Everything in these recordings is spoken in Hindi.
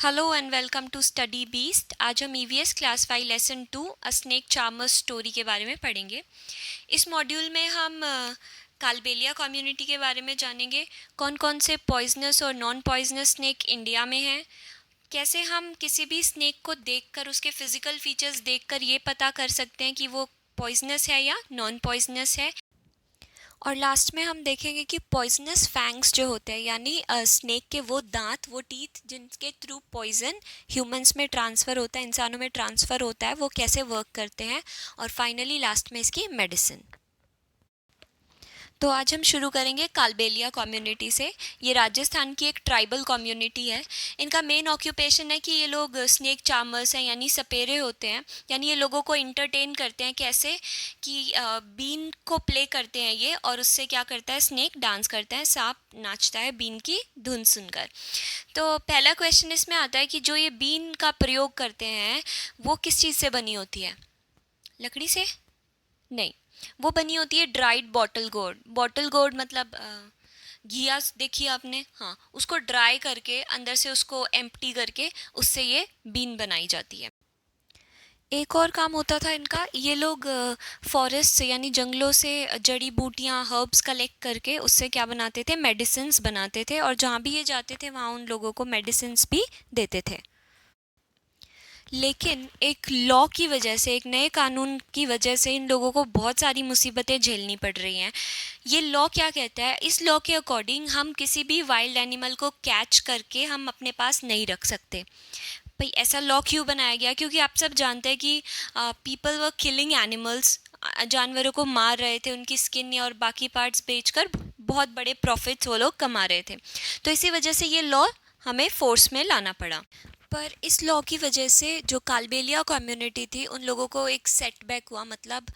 Hello and welcome to study beast. आज हम EVS class 5 lesson 2 a snake charmers story के बारे में पढ़ेंगे। इस मॉड्यूल में हम कालबेलिया कम्युनिटी के बारे में जानेंगे। कौन कौन से पॉइजनस और नॉन पॉइजनस स्नेक इंडिया में हैं, कैसे हम किसी भी स्नेक को देखकर उसके फिजिकल फीचर्स देखकर ये पता कर सकते हैं कि वो पॉइजनस है या नॉन पॉइजनस है, और लास्ट में हम देखेंगे कि पॉइजनस फैंग्स जो होते हैं यानी स्नेक के वो दांत, वो टीथ जिनके थ्रू पॉइजन ह्यूमंस में ट्रांसफ़र होता है, इंसानों में ट्रांसफ़र होता है, वो कैसे वर्क करते हैं, और फाइनली लास्ट में इसकी मेडिसिन। तो आज हम शुरू करेंगे कालबेलिया कम्युनिटी से। ये राजस्थान की एक ट्राइबल कम्युनिटी है। इनका मेन ऑक्यूपेशन है कि ये लोग स्नेक चार्मर्स हैं यानी सपेरे होते हैं, यानी ये लोगों को इंटरटेन करते हैं। कैसे कि बीन को प्ले करते हैं ये, और उससे क्या करता है, स्नेक डांस करता है, सांप नाचता है बीन की धुन सुनकर। तो पहला क्वेश्चन इसमें आता है कि जो ये बीन का प्रयोग करते हैं वो किस चीज़ से बनी होती है? लकड़ी से नहीं, वो बनी होती है dried bottle gourd. Bottle gourd मतलब घिया देखिए आपने, हाँ, उसको ड्राई करके अंदर से उसको एम्प्टी करके उससे ये बीन बनाई जाती है। एक और काम होता था इनका, ये लोग फॉरेस्ट से यानी जंगलों से जड़ी बूटियाँ हर्ब्स कलेक्ट करके उससे क्या बनाते थे, मेडिसिन्स बनाते थे, और जहाँ भी ये जाते थे वहाँ उन लोगों को मेडिसिन्स भी देते थे। लेकिन एक लॉ की वजह से, एक नए कानून की वजह से इन लोगों को बहुत सारी मुसीबतें झेलनी पड़ रही हैं। ये लॉ क्या कहता है? इस लॉ के अकॉर्डिंग हम किसी भी वाइल्ड एनिमल को कैच करके हम अपने पास नहीं रख सकते। भाई ऐसा लॉ क्यों बनाया गया? क्योंकि आप सब जानते हैं कि पीपल वर किलिंग एनिमल्स, जानवरों को मार रहे थे, उनकी स्किन और बाकी पार्ट्स बेचकर बहुत बड़े प्रॉफिट्स वो लोग कमा रहे थे। तो इसी वजह से ये लॉ हमें फोर्स में लाना पड़ा। पर इस लॉ की वजह से जो कालबेलिया कम्युनिटी थी उन लोगों को एक सेटबैक हुआ। मतलब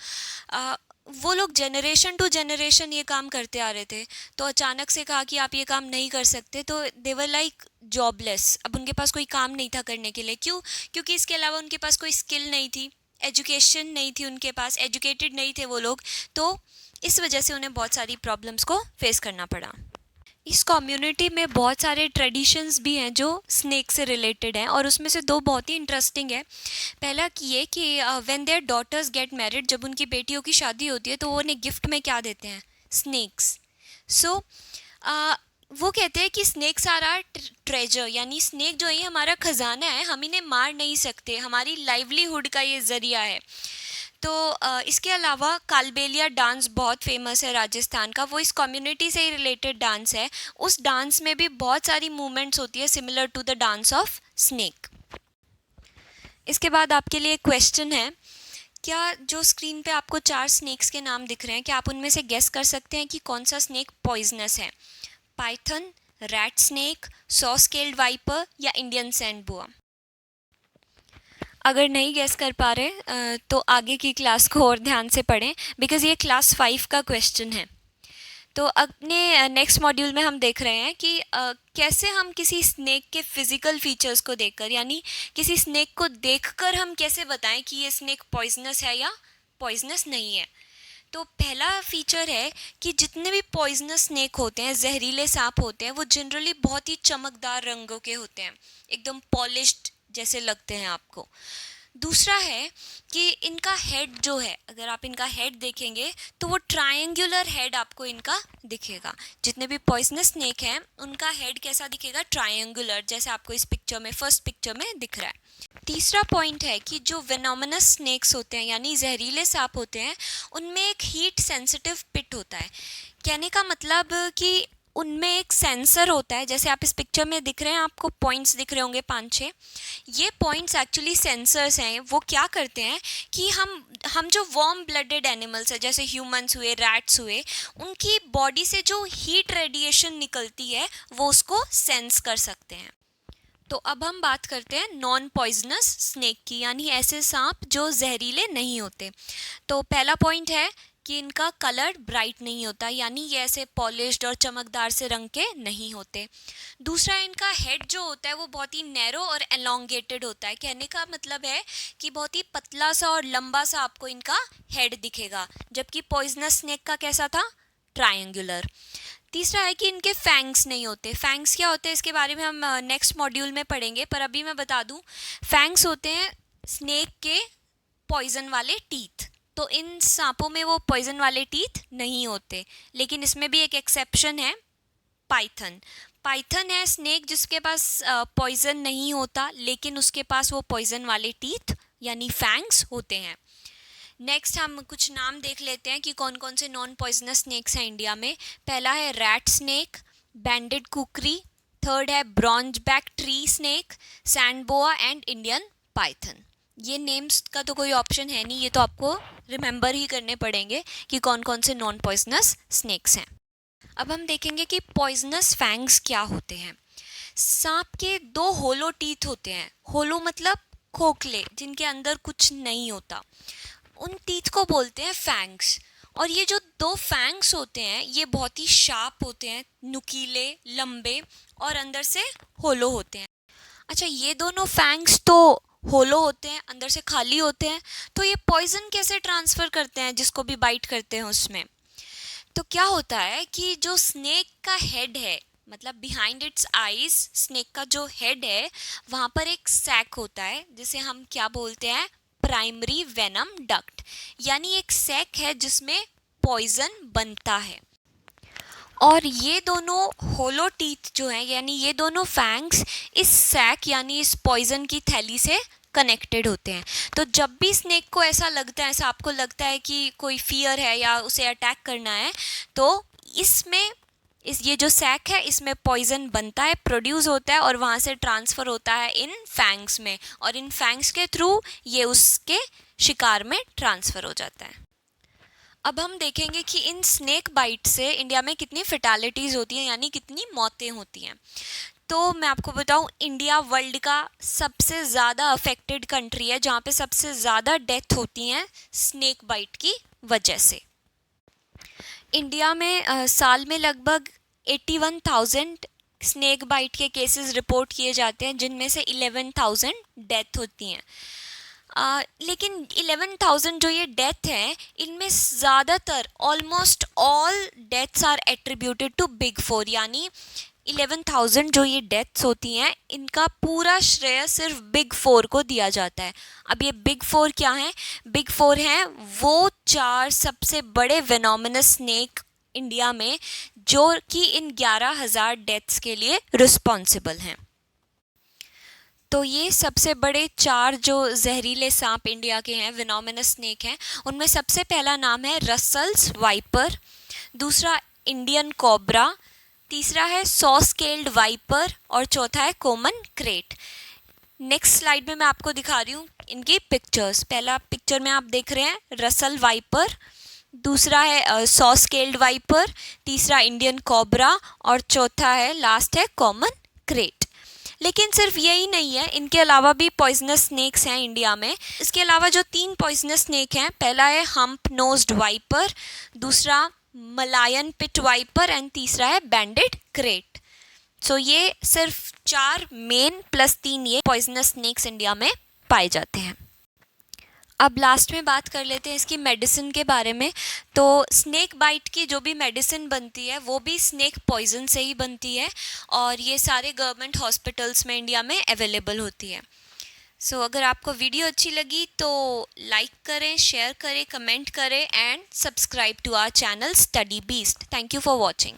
आ, वो लोग जनरेशन टू जनरेशन ये काम करते आ रहे थे, तो अचानक से कहा कि आप ये काम नहीं कर सकते, तो देवर लाइक जॉबलेस। अब उनके पास कोई काम नहीं था करने के लिए। क्यों? क्योंकि इसके अलावा उनके पास कोई स्किल नहीं थी, एजुकेशन नहीं थी, उनके पास एजुकेटेड नहीं थे वो लोग। तो इस वजह से उन्हें बहुत सारी प्रॉब्लम्स को फेस करना पड़ा। इस कम्युनिटी में बहुत सारे ट्रेडिशंस भी हैं जो स्नेक से रिलेटेड हैं, और उसमें से दो बहुत ही इंटरेस्टिंग है। पहला कि ये कि when their daughters get married, जब उनकी बेटियों की शादी होती है तो वो उन्हें गिफ्ट में क्या देते हैं? स्नेक्स। सो वो कहते हैं कि स्नेक्स आर आर ट्रेजर, यानी स्नेक जो है हमारा खजाना है, हम इन्हें मार नहीं सकते, हमारी लाइवलीहुड का ये ज़रिया है। तो इसके अलावा कालबेलिया डांस बहुत फेमस है राजस्थान का, वो इस कम्युनिटी से ही रिलेटेड डांस है। उस डांस में भी बहुत सारी मूवमेंट्स होती है similar to the dance of snake. इसके बाद आपके लिए क्वेश्चन है, क्या जो स्क्रीन पे आपको 4 स्नेक्स के नाम दिख रहे हैं, क्या आप उनमें से गेस कर सकते हैं कि कौन सा स्नेक पॉइजनस है? Python, rat snake, saw scaled viper या इंडियन सैंड बोआ? अगर नहीं गेस कर पा रहे तो आगे की क्लास को और ध्यान से पढ़ें, बिकॉज़ ये क्लास 5 का क्वेश्चन है। तो अपने नेक्स्ट मॉड्यूल में हम देख रहे हैं कि कैसे हम किसी स्नेक के फिजिकल फीचर्स को देखकर, यानी किसी स्नेक को देखकर हम कैसे बताएं कि ये स्नेक पॉइजनस है या पॉइजनस नहीं है। तो पहला फीचर है कि जितने भी पॉइजनस स्नेक होते हैं, जहरीले सांप होते हैं, वो जनरली बहुत ही चमकदार रंगों के होते हैं, एकदम पॉलिश्ड जैसे लगते हैं आपको। दूसरा है कि इनका हेड जो है, अगर आप इनका हेड देखेंगे तो वो ट्रायंगुलर हेड आपको इनका दिखेगा। जितने भी पॉइजनस स्नेक हैं उनका हेड कैसा दिखेगा? ट्रायंगुलर, जैसे आपको इस पिक्चर में, फर्स्ट पिक्चर में दिख रहा है। तीसरा पॉइंट है कि जो वेनोमिनस स्नेक्स होते हैं यानी जहरीले सांप होते हैं, उनमें एक हीट सेंसिटिव पिट होता है। कहने का मतलब कि उनमें एक सेंसर होता है, जैसे आप इस पिक्चर में दिख रहे हैं, आपको पॉइंट्स दिख रहे होंगे 5-6। ये पॉइंट्स एक्चुअली सेंसर्स हैं। वो क्या करते हैं कि हम जो वार्म ब्लडेड एनिमल्स हैं, जैसे ह्यूमंस हुए, रैट्स हुए, उनकी बॉडी से जो हीट रेडिएशन निकलती है वो उसको सेंस कर सकते हैं। तो अब हम बात करते हैं नॉन पॉइजनस स्नेक की, यानी ऐसे सांप जो जहरीले नहीं होते। तो पहला पॉइंट है कि इनका कलर ब्राइट नहीं होता, यानी ये ऐसे पॉलिश्ड और चमकदार से रंग के नहीं होते। दूसरा, इनका हेड जो होता है वो बहुत ही नैरो और एलोंगेटेड होता है। कहने का मतलब है कि बहुत ही पतला सा और लंबा सा आपको इनका हेड दिखेगा, जबकि पॉइजनस स्नेक का कैसा था? ट्रायंगुलर। तीसरा है कि इनके फैंग्स नहीं होते। फैंग्स क्या होते हैं इसके बारे में हम नेक्स्ट मॉड्यूल में पढ़ेंगे, पर अभी मैं बता दूं, फैंग्स होते हैं स्नेक के पॉइजन वाले टीथ। तो इन सांपों में वो पॉइजन वाले टीथ नहीं होते, लेकिन इसमें भी एक एक्सेप्शन है, पाइथन। पाइथन है स्नेक जिसके पास पॉइजन नहीं होता, लेकिन उसके पास वो पॉइजन वाले टीथ यानी फैंग्स होते हैं। नेक्स्ट हम कुछ नाम देख लेते हैं कि कौन कौन से नॉन पॉइजनस स्नेक्स हैं इंडिया में। पहला है rat snake, banded kukri, third है bronze back tree snake, sand boa and Indian python. ये नेम्स का तो कोई ऑप्शन है नहीं, ये तो आपको रिमेंबर ही करने पड़ेंगे कि कौन कौन से नॉन पॉइजनस स्नेक्स हैं। अब हम देखेंगे कि पॉइजनस फैंग्स क्या होते हैं। सांप के दो होलो टीथ होते हैं। होलो मतलब खोखले, जिनके अंदर कुछ नहीं होता, उन टीथ को बोलते हैं फैंग्स। और ये जो दो फैंग्स होते हैं ये बहुत ही शार्प होते हैं, नुकीले, लंबे और अंदर से होलो होते हैं। अच्छा, ये दोनों फैंग्स तो होलो होते हैं, अंदर से खाली होते हैं, तो ये पॉइजन कैसे ट्रांसफ़र करते हैं जिसको भी बाइट करते हैं उसमें? तो क्या होता है कि जो स्नेक का हेड है, मतलब बिहाइंड इट्स आईज, स्नेक का जो हेड है वहाँ पर एक सैक होता है जिसे हम क्या बोलते हैं, प्राइमरी वेनम डक्ट, यानी एक सैक है जिसमें पॉइजन बनता है। और ये दोनों होलो टीथ जो हैं, यानी ये दोनों फैंग्स इस सैक यानी इस पॉइजन की थैली से कनेक्टेड होते हैं। तो जब भी स्नेक को ऐसा लगता है, ऐसा आपको लगता है कि कोई फियर है या उसे अटैक करना है, तो इसमें ये जो सैक है इसमें पॉइजन बनता है, प्रोड्यूस होता है और वहाँ से ट्रांसफ़र होता है इन फैंग्स में, और इन फैंग्स के थ्रू ये उसके शिकार में ट्रांसफ़र हो जाता है। अब हम देखेंगे कि इन स्नेक बाइट से इंडिया में कितनी फेटालिटीज़ होती हैं, यानी कितनी मौतें होती हैं। तो मैं आपको बताऊं, इंडिया वर्ल्ड का सबसे ज़्यादा अफेक्टेड कंट्री है, जहाँ पे सबसे ज़्यादा डेथ होती हैं स्नेक बाइट की वजह से। इंडिया में साल में लगभग 81,000 स्नेक बाइट के केसेस रिपोर्ट किए जाते हैं, जिनमें से 11,000 डेथ होती हैं। लेकिन 11,000 जो ये डेथ है, इनमें ज़्यादातर almost all deaths are attributed to big four, यानी 11,000 जो ये डेथ्स होती हैं इनका पूरा श्रेय सिर्फ बिग फोर को दिया जाता है। अब ये बिग फोर क्या हैं? बिग फोर हैं वो 4 सबसे बड़े वेनोमिनस स्नेक इंडिया में, जो कि इन 11,000 डेथ्स के लिए रिस्पॉन्सिबल हैं। तो ये सबसे बड़े 4 जो जहरीले सांप इंडिया के हैं, वेनोमिनस स्नेक हैं, उनमें सबसे पहला नाम है रसल्स वाइपर, दूसरा इंडियन कोबरा, तीसरा है सॉ स्केल्ड वाइपर और चौथा है कॉमन क्रेट। नेक्स्ट स्लाइड में मैं आपको दिखा रही हूँ इनकी पिक्चर्स। पहला पिक्चर में आप देख रहे हैं रसल वाइपर, दूसरा है सॉ स्केल्ड वाइपर, तीसरा इंडियन कोबरा और चौथा है लास्ट है कॉमन क्रेट। लेकिन सिर्फ यही नहीं है, इनके अलावा भी पॉइजनस स्नेक्स हैं इंडिया में। इसके अलावा जो 3 पॉइजनस स्नेक हैं, पहला है हम्प नोज्ड वाइपर, दूसरा मलायन पिट वाइपर एंड तीसरा है बैंडेड क्रेट। सो ये सिर्फ 4 मेन प्लस 3 ये पॉइजनस स्नेक्स इंडिया में पाए जाते हैं। अब लास्ट में बात कर लेते हैं इसकी मेडिसिन के बारे में। तो स्नेक बाइट की जो भी मेडिसिन बनती है वो भी स्नेक पॉइजन से ही बनती है, और ये सारे गवर्नमेंट हॉस्पिटल्स में इंडिया में अवेलेबल होती है। सो अगर आपको वीडियो अच्छी लगी तो लाइक करें, शेयर करें, कमेंट करें and subscribe to our channel study beast. Thank you for watching.